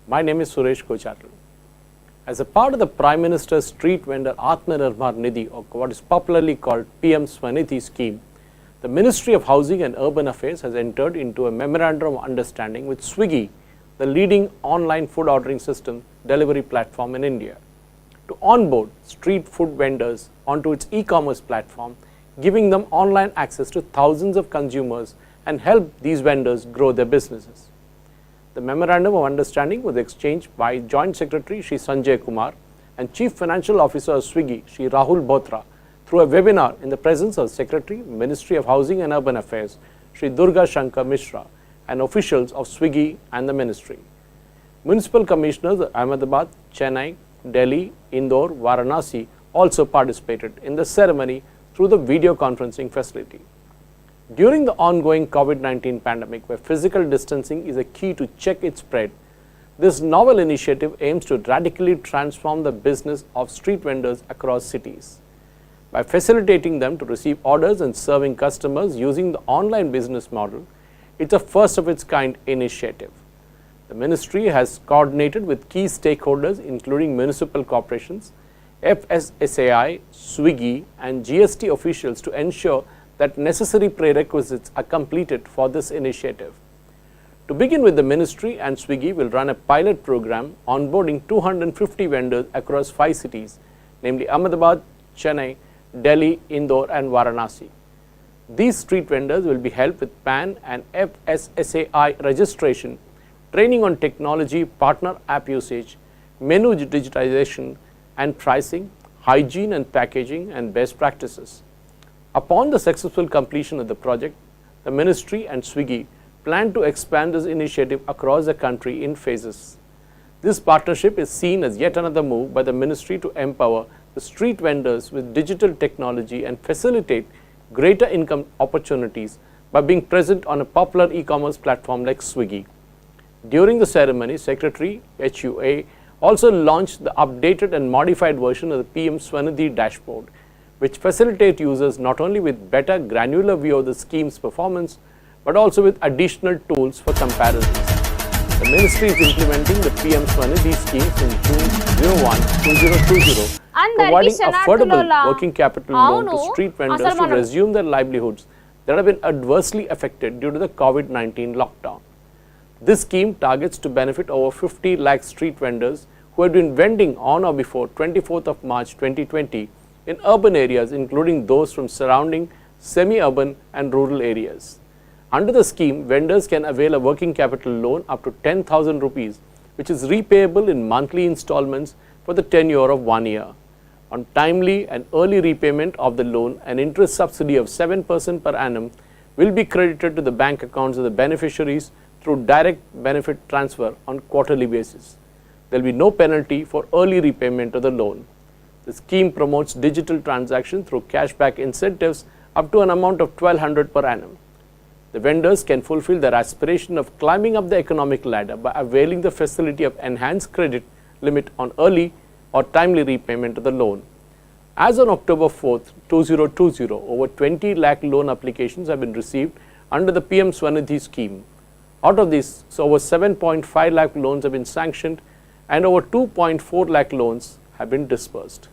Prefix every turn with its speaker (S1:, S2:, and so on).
S1: My name is Suresh Kochatal. As a part of the Prime Minister's street vendor AtmaNibhar or what is popularly called PM SVANidhi scheme, the Ministry of Housing and Urban Affairs has entered into a memorandum of understanding with Swiggy, the leading online food ordering system delivery platform in India, to onboard street food vendors onto its e-commerce platform, giving them online access to thousands of consumers and help these vendors grow their businesses. The memorandum of understanding was exchanged by Joint Secretary Shri Sanjay Kumar and Chief Financial Officer of Swiggy Shri Rahul Bothra through a webinar in the presence of Secretary, Ministry of Housing and Urban Affairs Shri Durga Shanker Mishra and officials of Swiggy and the Ministry. Municipal Commissioners of Ahmedabad, Chennai, Delhi, Indore, Varanasi also participated in the ceremony through the video conferencing facility. During the ongoing COVID-19 pandemic, where physical distancing is a key to check its spread, this novel initiative aims to radically transform the business of street vendors across cities. By facilitating them to receive orders and serving customers using the online business model, it's a first of its kind initiative. The ministry has coordinated with key stakeholders including municipal corporations, FSSAI, Swiggy and GST officials to ensure that necessary prerequisites are completed for this initiative. To begin with, the ministry and Swiggy will run a pilot program onboarding 250 vendors across 5 cities, namely Ahmedabad, Chennai, Delhi, Indore and Varanasi. These street vendors will be helped with PAN and FSSAI registration, training on technology, partner app usage, menu digitization and pricing, hygiene and packaging and best practices. Upon the successful completion of the project, the ministry and Swiggy plan to expand this initiative across the country in phases. This partnership is seen as yet another move by the ministry to empower the street vendors with digital technology and facilitate greater income opportunities by being present on a popular e-commerce platform like Swiggy. During the ceremony, Secretary MoHUA also launched the updated and modified version of the PM SVANidhi dashboard, which facilitate users not only with better granular view of the scheme's performance, but also with additional tools for comparisons. The ministry is implementing the PM SVANidhi scheme from June 01, 2020, providing affordable working capital loan to street vendors to resume their livelihoods that have been adversely affected due to the COVID-19 lockdown. This scheme targets to benefit over 50 lakh street vendors who had been vending on or before 24th of March 2020 in urban areas, including those from surrounding semi-urban and rural areas. Under the scheme, vendors can avail a working capital loan up to 10,000 rupees, which is repayable in monthly installments for the tenure of 1 year. On timely and early repayment of the loan, an interest subsidy of 7% per annum will be credited to the bank accounts of the beneficiaries through direct benefit transfer on quarterly basis. There will be no penalty for early repayment of the loan. The scheme promotes digital transaction through cashback incentives up to an amount of 1200 per annum. The vendors can fulfill their aspiration of climbing up the economic ladder by availing the facility of enhanced credit limit on early or timely repayment of the loan. As on October 4th, 2020, over 20 lakh loan applications have been received under the PM SVANidhi scheme. Out of these, over 7.5 lakh loans have been sanctioned and over 2.4 lakh loans have been disbursed.